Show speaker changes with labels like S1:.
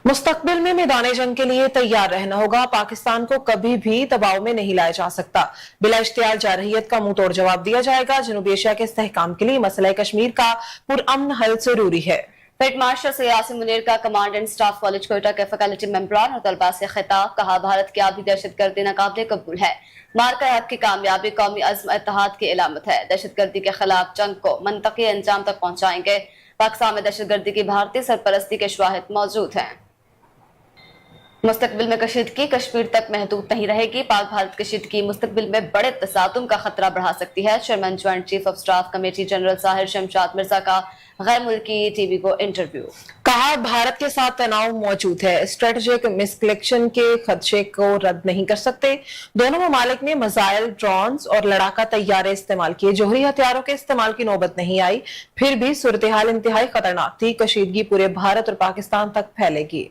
S1: मुस्तकबिल में मैदान जंग के लिए तैयार रहना होगा। पाकिस्तान को कभी भी दबाव में नहीं लाया जा सकता। बिला इख्तियार जारहियत का मुंह तोड़ जवाब दिया जाएगा। जनूबी एशिया के इस्तेहकाम के लिए मसला कश्मीर का पुरअमन हल जरूरी है।
S2: फील्ड मार्शल सियासी मुनीर का command and staff college Quetta के फैकल्टी मेंबरान और तलबा से खिताब। कहा, भारत की आबी दहशतगर्दी नाकाबिले कबूल है। मार्का हक की कामयाबी कौमी अज़्म इत्तेहाद की इलामत है। दहशतगर्दी के खिलाफ जंग को मंतकी अंजाम तक पहुंचाएंगे। पाकिस्तान में दहशतगर्दी की भारतीय सरपरस्ती के शवाहिद मौजूद हैं। मुस्तकबिल में कशीदगी कश्मीर तक महदूद नहीं रहेगी। पाक भारत कशीदगी मुस्तकबिल में बड़े तसादुम का खतरा बढ़ा सकती है। Chairman joint chief of staff committee general Sahir Shamshad Mirza का गैर मुल्की टीवी को इंटरव्यू।
S1: कहा, भारत के साथ तनाव मौजूद है। स्ट्रेटेजिक मिसकलेक्शन के खदशे को रद्द नहीं कर सकते। दोनों ममालिक ने मिसाइल, ड्रोन्स और लड़ाका तैयारे इस्तेमाल किए। जोहरी हथियारों के इस्तेमाल की नौबत नहीं आई। फिर भी सूरत हाल इंतहाई खतरनाक थी। कशीदगी पूरे भारत और पाकिस्तान तक फैलेगी।